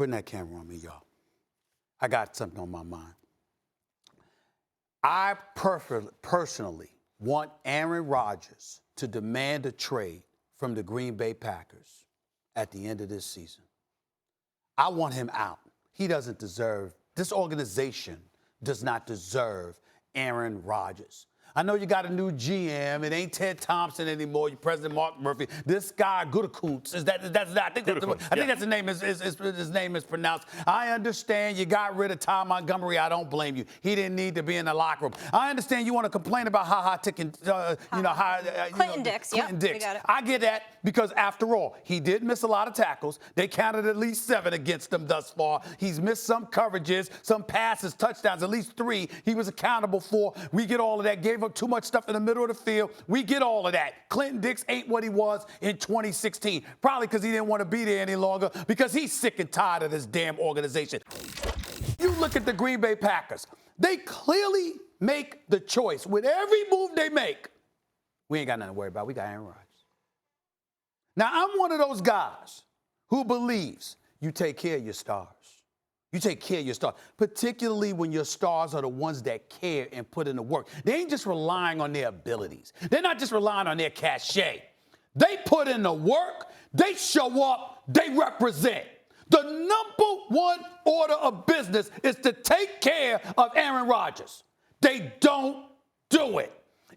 Putting that camera on me, y'all. I got something on my mind. I personally want Aaron Rodgers to demand a trade from the Green Bay Packers at the end of this season. I want him out. He doesn't deserve, this organization does not deserve Aaron Rodgers. I know you got a new GM. It ain't Ted Thompson anymore. You're President Mark Murphy. This guy, Gutekunst, I think that's the name. His name is pronounced. I understand you got rid of Ty Montgomery. I don't blame you. He didn't need to be in the locker room. I understand you want to complain about Clinton Dix. Clinton Dix. We got it. I get that because after all, he did miss a lot of tackles. They counted at least 7 against him thus far. He's missed some coverages, some passes, touchdowns, at least 3 he was accountable for. We get all of that. Gave up too much stuff in the middle of the field. We get all of that. Clinton Dix ain't what he was in 2016. Probably because he didn't want to be there any longer because he's sick and tired of this damn organization. You look at the Green Bay Packers. They clearly make the choice. With every move they make, we ain't got nothing to worry about. We got Aaron Rodgers. Now, I'm one of those guys who believes you take care of your stars. You take care of your stars, particularly when your stars are the ones that care and put in the work. They ain't just relying on their abilities. They're not just relying on their cachet. They put in the work, they show up, they represent. The number one order of business is to take care of Aaron Rodgers. They don't do it.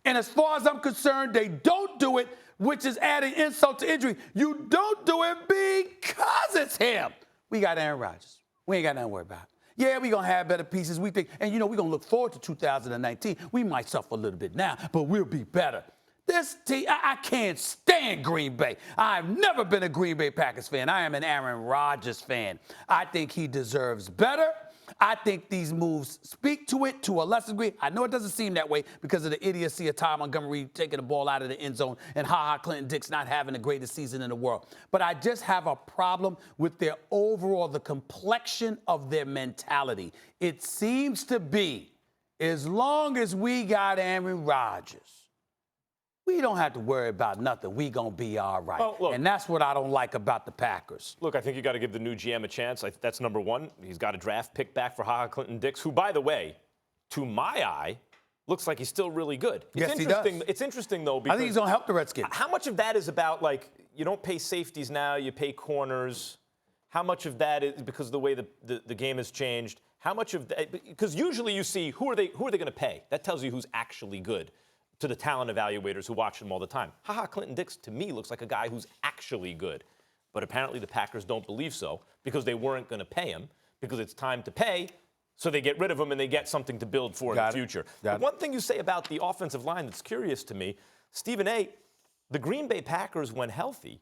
And as far as I'm concerned, they don't do it, which is adding insult to injury. You don't do it because it's him. We got Aaron Rodgers. We ain't got nothing to worry about. Yeah, we're going to have better pieces. We think, and we're going to look forward to 2019. We might suffer a little bit now, but we'll be better. This team, I can't stand Green Bay. I've never been a Green Bay Packers fan. I am an Aaron Rodgers fan. I think he deserves better. I think these moves speak to it to a lesser degree. I know it doesn't seem that way because of the idiocy of Ty Montgomery taking the ball out of the end zone and Clinton Dix not having the greatest season in the world. But I just have a problem with their overall, the complexion of their mentality. It seems to be, as long as we got Aaron Rodgers, we don't have to worry about nothing. We gonna be all right. Well, look, and that's what I don't like about the Packers. Look, I think you got to give the new GM a chance. That's number one. He's got a draft pick back for Clinton Dix, who, by the way, to my eye, looks like he's still really good. Yes, he does. It's interesting, though, because I think he's gonna help the Redskins. How much of that is about, like, you don't pay safeties now, you pay corners? How much of that is because of the way the game has changed? How much of that? Because usually you see who are they going to pay? That tells you who's actually good. To the talent evaluators who watch him all the time. Clinton Dix, to me, looks like a guy who's actually good. But apparently the Packers don't believe so because they weren't going to pay him because it's time to pay, so they get rid of him and they get something to build for in the future. But one thing you say about the offensive line that's curious to me, Stephen A., the Green Bay Packers, when healthy,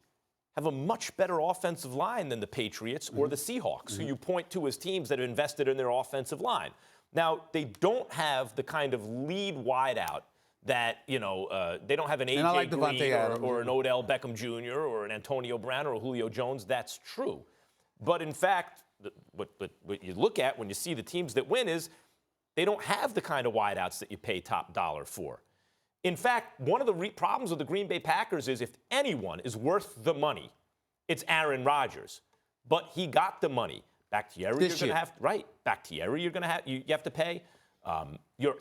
have a much better offensive line than the Patriots or the Seahawks, who you point to as teams that have invested in their offensive line. Now, they don't have the kind of lead wideout that, they don't have an A.J. Green or an Odell Beckham Jr. or an Antonio Brown or a Julio Jones. That's true. But, in fact, what you look at when you see the teams that win is they don't have the kind of wideouts that you pay top dollar for. In fact, one of the problems with the Green Bay Packers is if anyone is worth the money, it's Aaron Rodgers. But he got the money. Bakhtiari, you're going to have Bakhtiari, you're going to have you have to pay.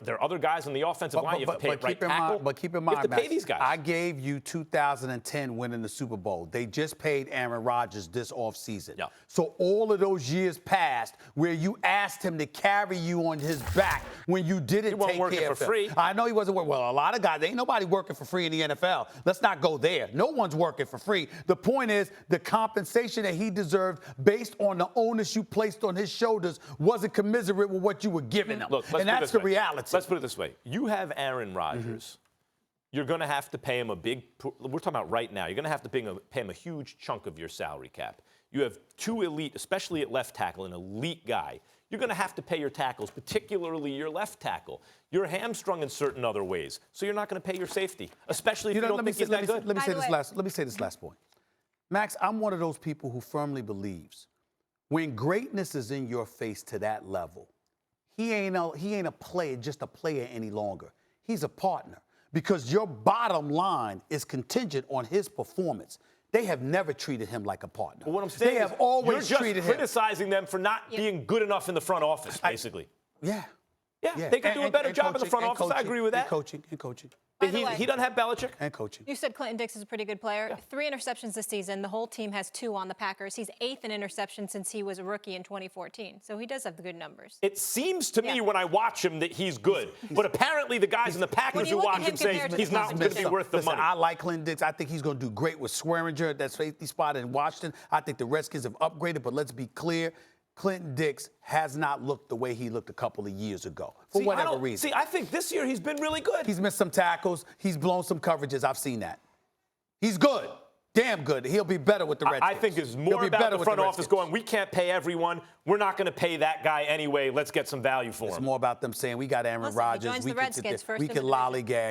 There are other guys on the offensive line you have to pay right tackle. But keep in mind, you have to pay these guys. I gave you 2010 winning the Super Bowl. They just paid Aaron Rodgers this offseason. Yeah. So all of those years passed where you asked him to carry you on his back when you didn't take care of him. He wasn't working for free. I know he wasn't working. Well, a lot of guys, ain't nobody working for free in the NFL. Let's not go there. No one's working for free. The point is the compensation that he deserved based on the onus you placed on his shoulders wasn't commensurate with what you were giving him. Look, and that's the reality. Let's put it this way. You have Aaron Rodgers. You're going to have to pay him we're talking about right now, you're going to have to pay him a huge chunk of your salary cap. You have 2 elite, especially at left tackle, an elite guy. You're going to have to pay your tackles, particularly your left tackle. You're hamstrung in certain other ways, so you're not going to pay your safety, especially if you don't think he's that good. Let me say this last point. Max, I'm one of those people who firmly believes when greatness is in your face to that level, he ain't a player, just a player any longer. He's a partner because your bottom line is contingent on his performance. They have never treated him like a partner. Well, what I'm saying they is have always you're treated just him. criticizing them for not being good enough in the front office, basically. Yeah. Yeah, they could do a better job in the front office. I agree with that. And coaching. He doesn't have Belichick. And coaching. You said Clinton Dix is a pretty good player. Yeah. 3 interceptions this season. The whole team has 2 on the Packers. He's 8th in interceptions since he was a rookie in 2014. So he does have the good numbers. It seems to me when I watch him that he's good. But apparently the guys in the Packers who watch him say he's not going to be worth the money. I like Clinton Dix. I think he's going to do great with Swearinger at that safety spot in Washington. I think the Redskins have upgraded, but let's be clear. Clinton Dix has not looked the way he looked a couple of years ago, for whatever reason. See, I think this year he's been really good. He's missed some tackles. He's blown some coverages. I've seen that. He's good. Damn good. He'll be better with the Redskins. I think it's more about the front office going, we can't pay everyone. We're not going to pay that guy anyway. Let's get some value for him. It's more about them saying, we got Aaron Rodgers. He joins the Redskins first we can lollygag.